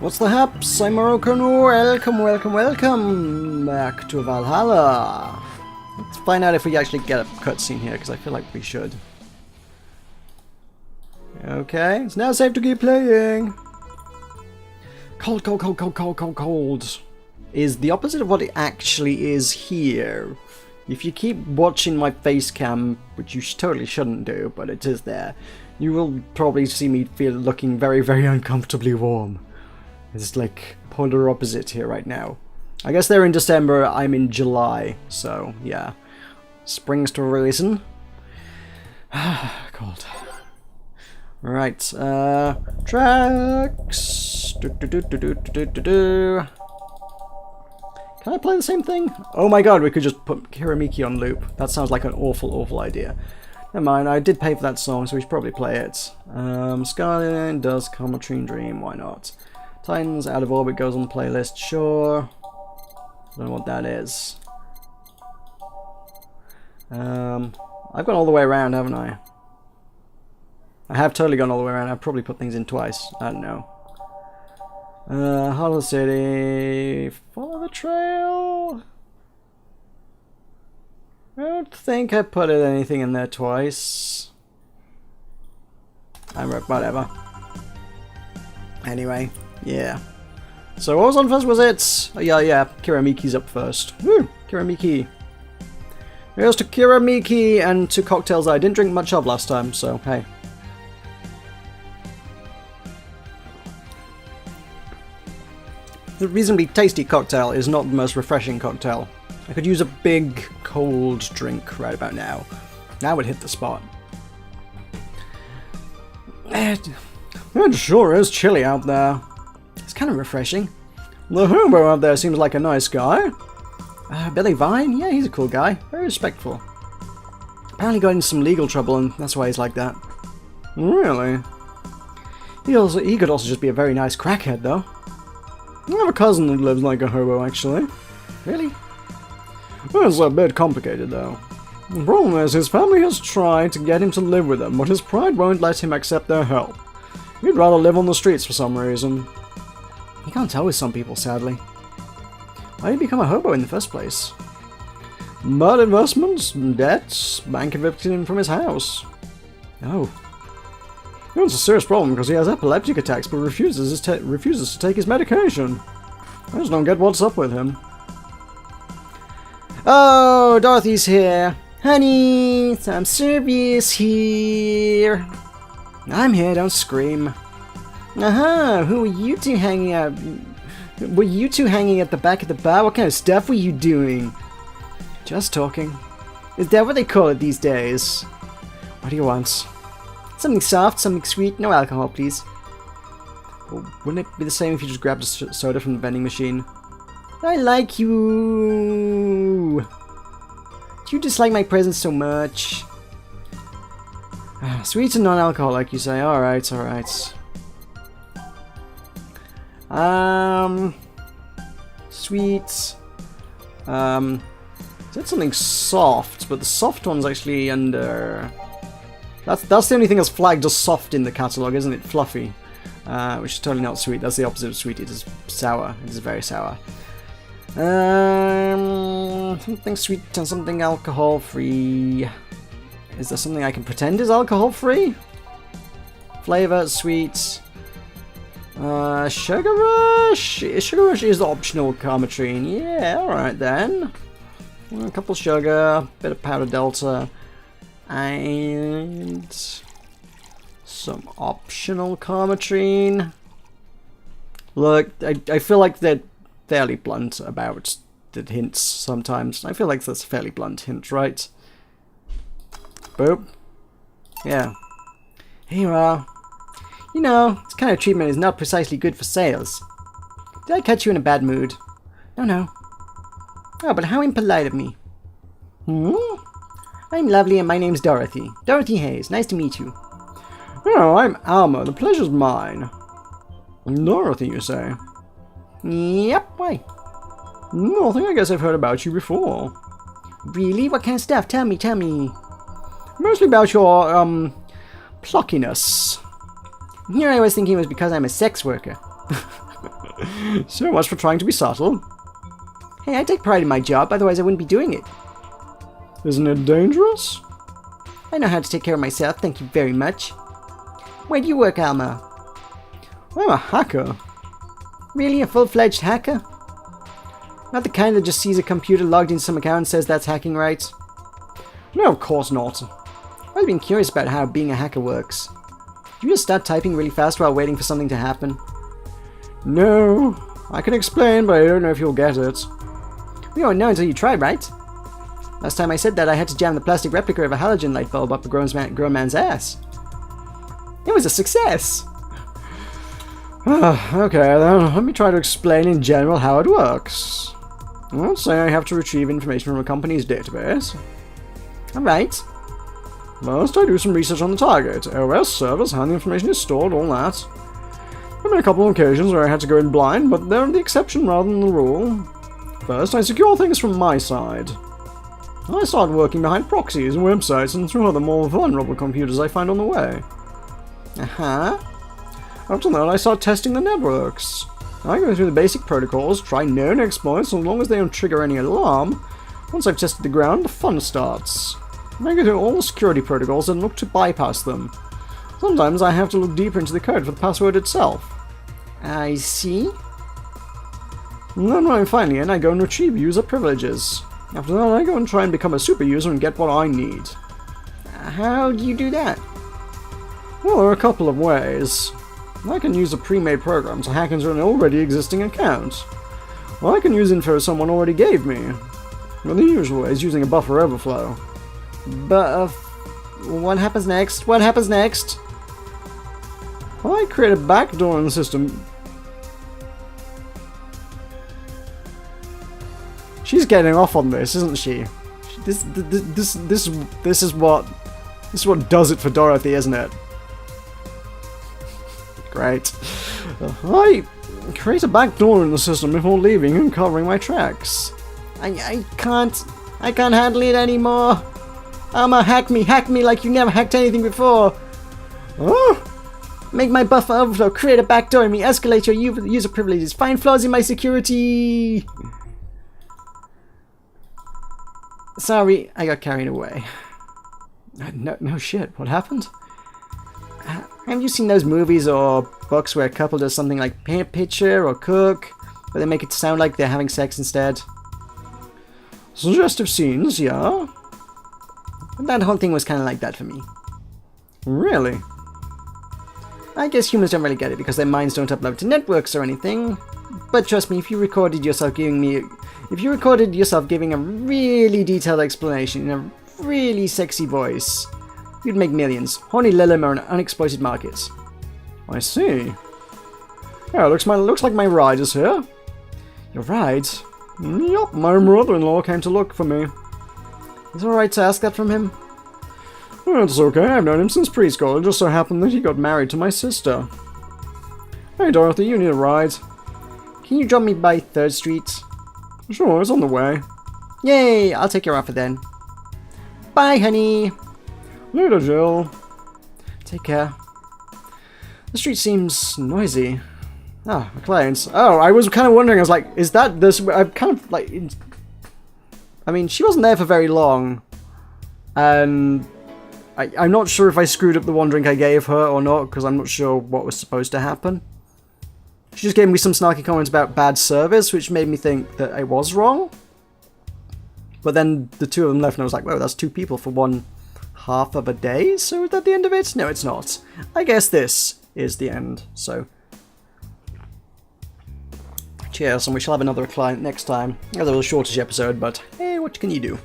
What's the haps? I'm Meroka. Welcome back to Valhalla. Let's find out if we actually get a cutscene here, because I feel like we should. Okay, it's now safe to keep playing. Cold is the opposite of what it actually is here. If you keep watching my face cam, which you totally shouldn't do, but it is there, you will probably see me looking very, very uncomfortably warm. It's like polar opposite here right now. I guess they're in December, I'm in July, so yeah. Springs to reason. Cold. Right, tracks. Can I play the same thing? Oh my god, we could just put Kiramiki on loop. That sounds like an awful, awful idea. Never mind, I did pay for that song, so we should probably play it. Skyline does Cometry Dream, why not? Titans Out of Orbit goes on the playlist, sure. Don't know what that is. I've gone all the way around, haven't I? I have totally gone all the way around. I've probably put things in twice. I don't know. Hollow City. Follow the trail. I don't think I put anything in there twice. Whatever. Anyway, yeah. So what was on first was it? Oh, yeah. Kiramiki's up first. Woo! Kiramiki. Here's to Kiramiki and to cocktails that I didn't drink much of last time, so hey. The reasonably tasty cocktail is not the most refreshing cocktail. I could use a big, cold drink right about now. That would hit the spot. It sure is chilly out there. It's kind of refreshing. The hobo out there seems like a nice guy. Billy Vine? Yeah, he's a cool guy. Very respectful. Apparently got into some legal trouble and that's why he's like that. Really? He could also just be a very nice crackhead, though. I have a cousin that lives like a hobo, actually. Really? It's a bit complicated, though. The problem is his family has tried to get him to live with them, but his pride won't let him accept their help. He'd rather live on the streets for some reason. You can't tell with some people, sadly. Why did he become a hobo in the first place? Bad investments, debts, bank evicted him from his house. Oh. It's a serious problem because he has epileptic attacks but refuses to take his medication. I just don't get what's up with him. Oh, Dorothy's here. Honey, some service here. I'm here, don't scream. Who are you two hanging out? Were you two hanging at the back of the bar? What kind of stuff were you doing? Just talking. Is that what they call it these days? What do you want? Something soft, something sweet, no alcohol, please. Well, wouldn't it be the same if you just grabbed a soda from the vending machine? I like you! Do you dislike my presence so much? Sweet and non-alcoholic, you say? Alright. Sweet. Said something soft, but the soft one's actually under... That's the only thing that's flagged as soft in the catalogue, isn't it? Fluffy. Which is totally not sweet. That's the opposite of sweet. It is sour. It is very sour. Something sweet and something alcohol-free. Is there something I can pretend is alcohol-free? Flavor, sweet. Sugar Rush? Sugar Rush is optional Carmetrine. Yeah, alright then. A couple sugar, a bit of powder delta. And some optional Carmetrine. Look, I feel like they're fairly blunt about the hints sometimes. I feel like that's a fairly blunt hint, right? Boop. Yeah. Here you are. You know, this kind of treatment is not precisely good for sales. Did I catch you in a bad mood? No. Oh, but how impolite of me. I'm lovely and my name's Dorothy. Dorothy Hayes. Nice to meet you. Oh, I'm Alma. The pleasure's mine. Dorothy, you say? Yep, why? Nothing. I guess I've heard about you before. Really? What kind of stuff? Tell me. Mostly about your, pluckiness. Here I was thinking it was because I'm a sex worker. So much for trying to be subtle. Hey, I take pride in my job, otherwise I wouldn't be doing it. Isn't it dangerous? I know how to take care of myself, thank you very much. Where do you work, Alma? I'm a hacker. Really? A full-fledged hacker? Not the kind that just sees a computer logged in some account and says that's hacking, right? No, of course not. I've been curious about how being a hacker works. Do you just start typing really fast while waiting for something to happen? No. I can explain, but I don't know if you'll get it. We won't know until you try, right? Last time I said that, I had to jam the plastic replica of a halogen light bulb up a grown man's ass. It was a success! Okay, then let me try to explain in general how it works. Let's say I have to retrieve information from a company's database. Alright. First, I do some research on the target, OS, servers, how the information is stored, all that. There have been a couple of occasions where I had to go in blind, but they're the exception rather than the rule. First, I secure things from my side. I start working behind proxies and websites and through other more vulnerable computers I find on the way. After that, I start testing the networks. I go through the basic protocols, try known exploits, as long as they don't trigger any alarm. Once I've tested the ground, the fun starts. I go through all the security protocols and look to bypass them. Sometimes I have to look deeper into the code for the password itself. I see. And then when I'm finally in, I go and retrieve user privileges. After that, I go and try and become a super user and get what I need. How do you do that? Well, there are a couple of ways. I can use a pre-made program to hack into an already existing account. Or I can use info someone already gave me. Well, the usual way is using a buffer overflow. But, what happens next? What happens next? I create a backdoor in the system. She's getting off on this, isn't she? This is what does it for Dorothy, isn't it? Great. I create a backdoor in the system before leaving and covering my tracks. I can't handle it anymore. Alma, hack me like you never hacked anything before. Oh. Make my buffer overflow, create a backdoor in me, escalate your user privileges, find flaws in my security. Sorry, I got carried away. No shit, what happened? Have you seen those movies or books where a couple does something like paint a picture or cook, but they make it sound like they're having sex instead? Suggestive scenes, yeah. That whole thing was kind of like that for me. Really? I guess humans don't really get it because their minds don't upload to networks or anything. But trust me, if you recorded yourself giving a really detailed explanation in a really sexy voice, you'd make millions. Horny Lilim are an unexploited market. I see. Yeah, looks like my ride is here. Your ride? Yup, my brother-in-law came to look for me. Is it alright to ask that from him? It's okay, I've known him since preschool. It just so happened that he got married to my sister. Hey Dorothy, you need a ride. Can you drop me by 3rd Street? Sure, it's on the way. Yay, I'll take your offer then. Bye, honey. Later, Jill. Take care. The street seems noisy. Ah, my clients. Oh, I was kind of wondering, I was like, is that this? I'm kind of like... I mean, she wasn't there for very long. And I'm not sure if I screwed up the one drink I gave her or not, because I'm not sure what was supposed to happen. She just gave me some snarky comments about bad service, which made me think that I was wrong. But then the two of them left and I was like, well, that's 2 people for one half of a day? So is that the end of it? No, it's not. I guess this is the end, so... Cheers, and we shall have another client next time. A little shortish episode, but hey, what can you do?